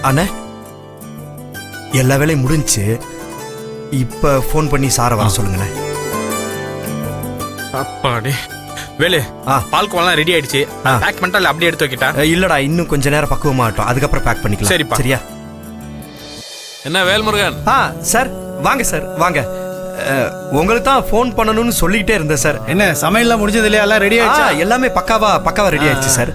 அண்ணே எல்லா வேலையும் முடிஞ்சு இப்ப போன் பண்ணி சார வர சொல்லுங்களேன். அப்பாடி வேலு, பால்கோவெல்லாம் ரெடி ஆயிடுச்சு. பேக் பண்ணிட்டா இல்ல அப்படியே எடுத்து வைக்கிட்டா? இல்லடா, இன்னும் கொஞ்ச நேரம் பக்குவமாகட்டும், அதுக்கப்புறம் பேக் பண்ணிக்கலாம். சரிப்பா. சரியா? என்ன வேல்முருகன்? சார் வாங்க சார் வாங்க. உங்களுக்கு தான் ஃபோன் பண்ணணும்னு சொல்லிக்கிட்டே இருந்தேன் சார். என்ன சமையல்லாம் முடிஞ்சது இல்லையா? எல்லாம் ரெடி ஆயிடுச்சா? எல்லாமே பக்காவா ரெடி ஆயிடுச்சு சார்.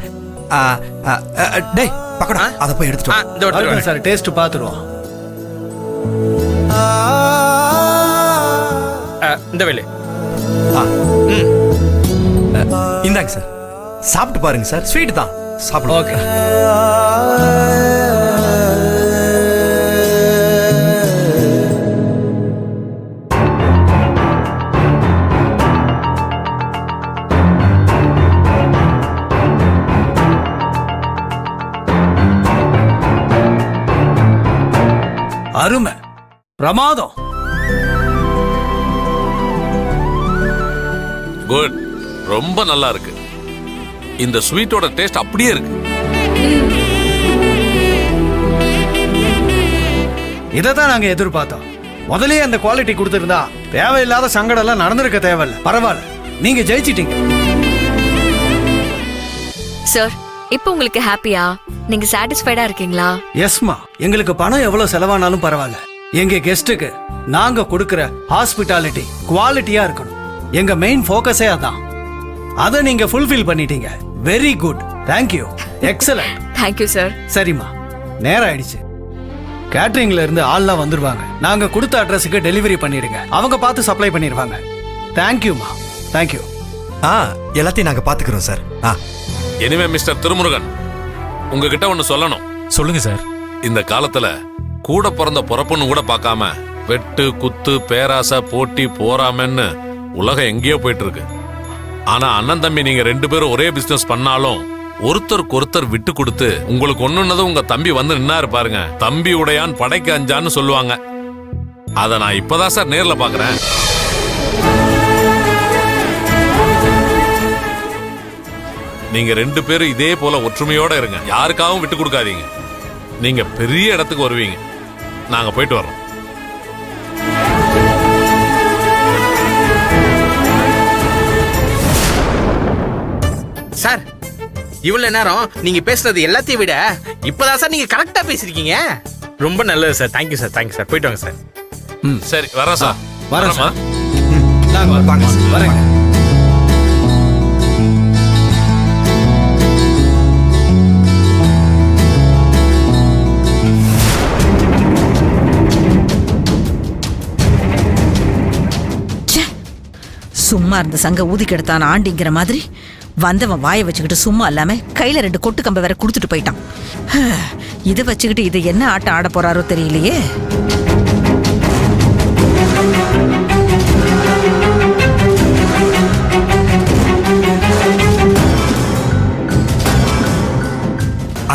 டேய் பக்கடா, அதை போய் எடுத்துட்டு சார் டேஸ்ட் பார்த்துருவோம். இந்த வேலு இந்தாங்க சார், சாப்பிட்டு பாருங்க சார். ஸ்வீட் தான், சாப்பிடுங்க. ஓகே. அருமை, பிரமாதம். குட், ரொம்ப நல்லா இருக்கு. இந்த ஸ்வீட்டோட டேஸ்ட் அப்படியே இருக்கு. இதைத்தான் நாங்க எதிர்பார்த்தோம். முதலே அந்த குவாலிட்டி கொடுத்திருந்தா தேவையில்லாத சங்கடம் எல்லாம் நடந்திருக்க தேவையில்ல. பரவாயில்ல, நீங்க ஜெயிச்சிட்டீங்க. சார், இப்போ உங்களுக்கு ஹாப்பியா? நீங்க சாட்டிஸ்ஃபைடா இருக்கீங்களா? எஸ்மா, எங்களுக்கு பணம் எவ்வளவு செலவானாலும் பரவாயில்ல. எங்க கெஸ்ட்டுக்கு நாங்க கொடுக்கிற ஹாஸ்பிட்டாலிட்டி குவாலிட்டியா இருக்கணும். எங்க மெயின் ஃபோக்கஸே அதான். அதை நீங்க ஃபுல்ஃபில் பண்ணிட்டீங்க. Very good, thank you, excellent. Thank you sir. சரிம்மா, நேரம் ஆயிடுச்சு. கேட்டரிங்ல இருந்து ஆள்லாம் வந்துருவாங்க. நாங்க கொடுத்த அட்ரஸுக்கு டெலிவரி பண்ணிடுங்க. அவங்க பார்த்து சப்ளை பண்ணிடுவாங்க. தேங்க்யூமா, தேங்க்யூ. எல்லாத்தையும் நாங்க பாத்துக்கிறோம் சார். எனிவே மிஸ்டர் திருமுருகன், உங்ககிட்ட ஒண்ணு சொல்லணும். சொல்லுங்க சார். இந்த காலத்துல கூட பிறந்த பொறப்புன்னு கூட பார்க்காம வெட்டு குத்து பேராசை போட்டி போறாமன்னு உலகம் எங்கேயோ போயிட்டு இருக்கு. ஆனா அண்ணன் தம்பி நீங்க 2 பேரும் ஒரே பிசினஸ் பண்ணாலும் ஒருத்தருக்கு ஒருத்தர் விட்டு கொடுத்து உங்களுக்கு ஒண்ணுன்னதும் உங்க தம்பி வந்து நின்னாரு பாருங்க. தம்பி உடையான் படைக்கு அஞ்சான்னு சொல்லுவாங்க. அத நான் இப்பதான் சார் நேர்ல பாக்குறேன். நீங்க 2 பேரும் இதே போல ஒற்றுமையோட இருங்க. யாருக்காகவும் விட்டு கொடுக்காதீங்க. நீங்க பெரிய இடத்துக்கு வருவீங்க. நாங்க போயிட்டு வர்றோம். சார், இவ்வளவு நேரம் நீங்க பேசுறது எல்லாத்தையும் விட இப்பதான் சார் நீங்க கரெக்டா பேசிருக்கீங்க. ரொம்ப நல்லது sir. Thank you sir, thank you sir. போயிட்டு வாங்க சார். சரி, வரேன் சார். வரேம்மா. வாங்க சார், வரேங்க. சும்மா இருந்த சங்க ஊதி கெடுத்தான் ஆண்டிங்கிற மாதிரி வந்தவன் வாயை வச்சுக்கிட்டு சும்மா இல்லாம கையில 2 கொட்டு கம்ப வேற கொடுத்துட்டு போயிட்டான். இதை வச்சுக்கிட்டு இது என்ன ஆட்டம் ஆட போறாரோ தெரியலையே.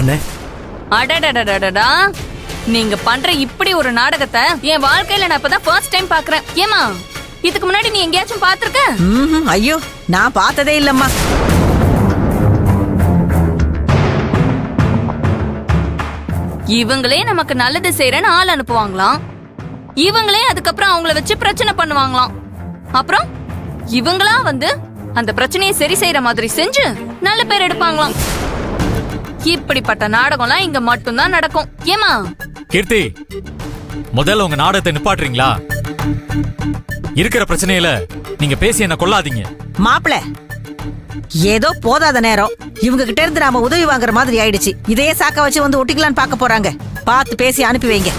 அண்ணே, அடடடடடா, நீங்க பண்ற இப்படி ஒரு நாடகத்தை என் வாழ்க்கையில நான் இப்பதான் ஃபர்ஸ்ட் டைம் பாக்குறேன். ஏமா, இதுக்கு முன்னாடி நீ எங்கேயாச்சும் பாத்திருக்க? ஐயோ, நான் பார்த்ததே இல்லம்மா. இவங்களே நமக்கு நல்லது செய்யறேன்னு ஆள் அனுப்புவாங்களாம். இவங்களே அதுக்கப்புறம் அவங்கள வச்சு பிரச்சனை பண்ணுவாங்களாம். அப்புறம் இவங்களா வந்து அந்த பிரச்சனையை சரி செய்யற மாதிரி செஞ்சு நல்ல பேர் எடுப்பாங்களாம். இப்படிப்பட்ட நாடகம்லாம் இங்க மட்டும்தான் நடக்கும். ஏமா கீர்த்தி, முதல்ல உங்க நாடகத்தை நிப்பாட்டுறீங்களா? இருக்கிற பிரச்சனையில நீங்க பேசி என்ன கொள்ளாதீங்க. மாப்பிள, ஏதோ போதாத நேரம் இவங்க கிட்ட இருந்து நாம உதவி வாங்குற மாதிரி ஆயிடுச்சு. இதையே சாக்க வச்சு வந்து ஒட்டிக்கலான்னு பார்க்க போறாங்க. பார்த்து பேசி அனுப்பி வைங்க.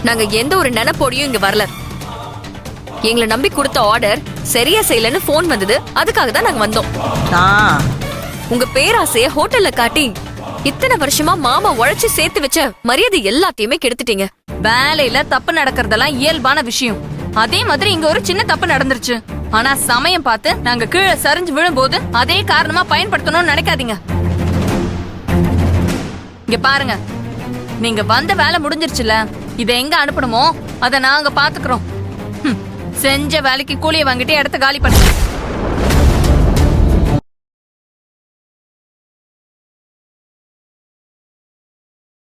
நாங்க எந்த ஒரு நினைப்போடையும் இங்க வரல. எங்களை நம்பி கொடுத்த ஆர்டர் சரியா செய்யலன்னு போன் வந்தது. அதுக்காக தான் நாங்க வந்தோம். உங்க பேராசைய ஹோட்டல்ல காட்டி இத்தனை வருஷமா மாமா உழைச்சு சேர்த்து வச்ச மரியாதை எல்லாத்தையுமே கெடுத்துட்டீங்க. வேலையில தப்பு நடக்கிறதெல்லாம் இயல்பான விஷயம். அதே மாதிரி இங்க ஒரு சின்ன தப்பு நடந்துருச்சு. ஆனா சமயம் பார்த்து நாங்க கீழே சரிஞ்சு விழும்போது அதே காரணமா பயன்படுத்தணும்னு நினைக்காதீங்க. இங்க பாருங்க, நீங்க வந்த வேலை முடிஞ்சிருச்சுல. இதை எங்க அனுப்பணுமோ அதை நாங்க பாத்துக்கிறோம். செஞ்ச வேலைக்கு கூலியை வாங்கிட்டு இடத்த காலி பண்ணுங்க.